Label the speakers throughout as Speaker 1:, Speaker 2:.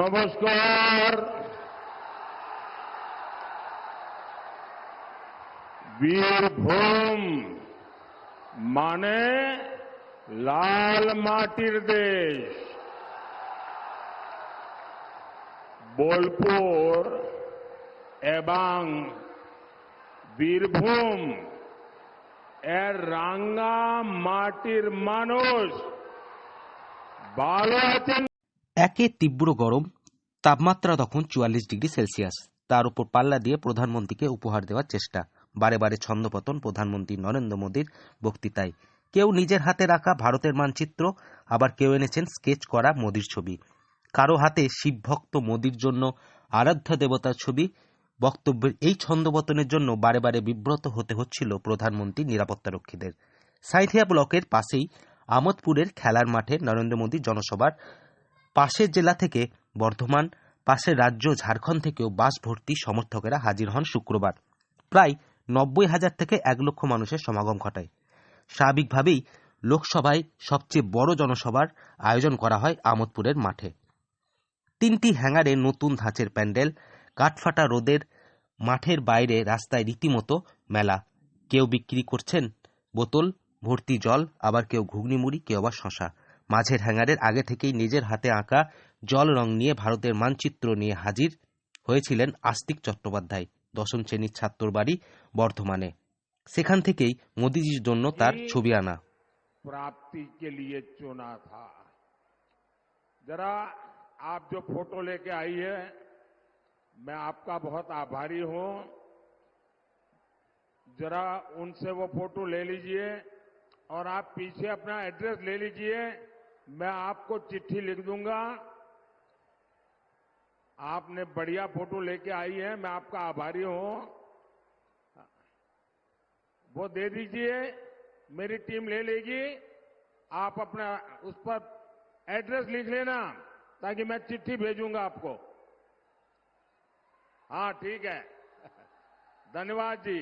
Speaker 1: नमस्कार। वीरभूम माने लाल माटिर देश। बोलपुर एवं वीरभूम एर रांगा माटिर मानुष ভালো আছেন।
Speaker 2: একে তীব্র গরম, তাপমাত্রা তখন 44 ডিগ্রি সেলসিয়াস। তার উপর পাল্লা দিয়ে প্রধানমন্ত্রীকে উপহার দেওয়ার চেষ্টা, বারে বারে ছন্দপতন প্রধানমন্ত্রী নরেন্দ্র মোদীর বক্তৃতায়। কেউ নিজের হাতে রাখা ভারতের মানচিত্র, আবার কেউ এনেছেন স্কেচ করা মোদীর ছবি। কারো হাতে শিবভক্ত মোদীর জন্য আরাধ্য দেবতার ছবি। বক্তব্যের এই ছন্দপতনের জন্য বারে বারে বিব্রত হতে হচ্ছিল প্রধানমন্ত্রী নিরাপত্তারক্ষীদের। সাঁইথিয়া ব্লকের পাশেই আমোদপুরের খেলার মাঠে নরেন্দ্র মোদীর জনসভার পাশের জেলা থেকে বর্ধমান, পাশের রাজ্য ঝাড়খণ্ড থেকেও বাস ভর্তি সমর্থকেরা হাজির হন শুক্রবার। প্রায় 90,000 থেকে 1 লক্ষ মানুষের সমাগম ঘটায়। স্বাভাবিকভাবেই লোকসভায় সবচেয়ে বড় জনসভার আয়োজন করা হয় আমোদপুরের মাঠে। 3টি হ্যাঙ্গারে নতুন ধাঁচের প্যান্ডেল, কাঠফাটা রোদের মাঠের বাইরে রাস্তায় রীতিমতো মেলা। কেউ বিক্রি করছেন বোতল ভর্তি জল, আবার কেউ ঘুগনি মুড়ি, কেউ আবার শশা। মাঝের হ্যাঙ্গারের আগে থেকেই নিজের হাতে আঁকা জল রং নিয়ে ভারতের মানচিত্র নিয়ে হাজির হয়েছিলেন আস্তিক চট্টোপাধ্যায়। 10ম শ্রেণীর ছাত্রর বাড়ি বর্ধমানে। সেখান থেকেই মোদীজির জন্য তার ছবি আনা।
Speaker 1: प्राप्ति के लिए चुना था। जरा आप जो फोटो लेके आई है, मैं आपका बहुत आभारी हूं। जरा उनसे वो फोटो ले लीजिए और आप पीछे अपना एड्रेस ले लीजिए, मैं आपको चिट्ठी लिख दूंगा। आपने बढ़िया फोटो लेके आई है, मैं आपका आभारी हूं। वो दे दीजिए, मेरी टीम ले लेगी। आप अपना उस पर एड्रेस लिख लेना ताकि मैं चिट्ठी भेजूंगा आपको। हाँ ठीक है। धन्यवाद जी,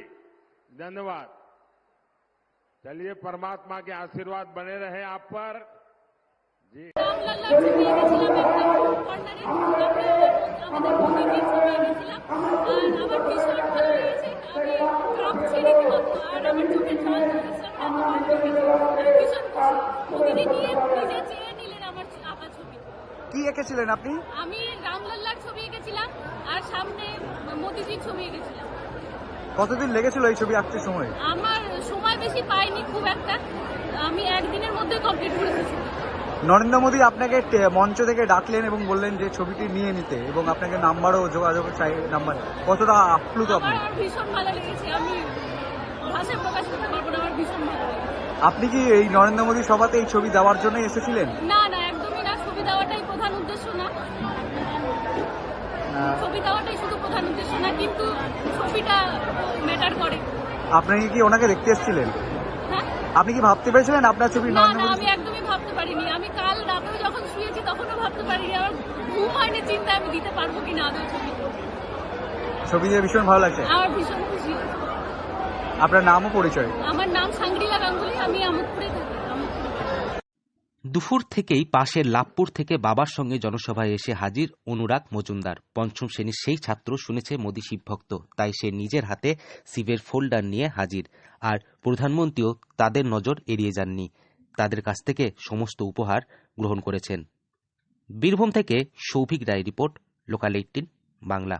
Speaker 1: धन्यवाद। चलिए, परमात्मा के आशीर्वाद बने रहे आप पर जी।
Speaker 3: কি এঁকেছিলেন আপনি?
Speaker 4: আমি রামলাল্লার ছবি এঁকেছিলাম আর সামনে মোদিজির ছবি এঁকেছিলাম।
Speaker 3: কতদিন লেগেছিল এই ছবি আঁকতে সময়?
Speaker 4: আমার সময় বেশি পাইনি খুব একটা, আমি একদিনের মধ্যে কমপ্লিট করেছি।
Speaker 3: নরেন্দ্র মোদী আপনাকে মঞ্চ থেকে ডাকলেন এবং বললেন যে ছবিটি নিয়ে নিতে, এবং আপনাকে নাম্বারও যোগাযোগ নাম্বার, কতটা আপ্লুত আপনি?
Speaker 4: আমার ভীষণ ভালো লেগেছে, আমি ভাষায় প্রকাশ করতে পারবো না, আমার ভীষণ ভালো লেগেছে।
Speaker 3: আপনি কি এই নরেন্দ্র মোদী সভাতে এই ছবি দেওয়ার জন্য এসেছিলেন?
Speaker 4: না না, একদমই না, ছবি দেওয়াটাই প্রধান উদ্দেশ্য না। ছবি দেওয়াটাই শুধু প্রধান উদ্দেশ্য না, কিন্তু ছবিটা ম্যাটার করে।
Speaker 3: আপনি কি ওনাকে দেখতে এসেছিলেন?
Speaker 4: হ্যাঁ,
Speaker 3: আপনি কি ভাবতে পেরেছিলেন আপনার ছবি
Speaker 4: না
Speaker 3: নরেন্দ্র
Speaker 4: না,
Speaker 3: মোদী?
Speaker 4: আমি একদমই ভাবতে পারিনি। আমি কাল রাতেও যখন শুয়েছি তখনও ভাবতে পারিনি, আমার ঘুম হয়নি চিন্তা আমি দিতে পারবো কিনা আদৌ ছবি।
Speaker 3: ছবি দিয়ে ভীষণ ভালো লাগছে।
Speaker 4: আমার ভীষণ খুশি।
Speaker 3: আপনার নাম ও পরিচয়?
Speaker 4: আমার নাম সাংগ্রিলা গাঙ্গুলি, আমি আমোদপুরে থাকি।
Speaker 2: দুপুর থেকেই পাশের লাভপুর থেকে বাবার সঙ্গে জনসভায় এসে হাজির অনুরাগ মজুমদার। 5ম শ্রেণীর সেই ছাত্র শুনেছে মোদী শিবভক্ত, তাই সে নিজের হাতে শিবের ফোল্ডার নিয়ে হাজির। আর প্রধানমন্ত্রীও তাদের নজর এড়িয়ে যাননি, তাদের কাছ থেকে সমস্ত উপহার গ্রহণ করেছেন। বীরভূম থেকে সৌভিক রায় রিপোর্ট, লোকাল 18 বাংলা।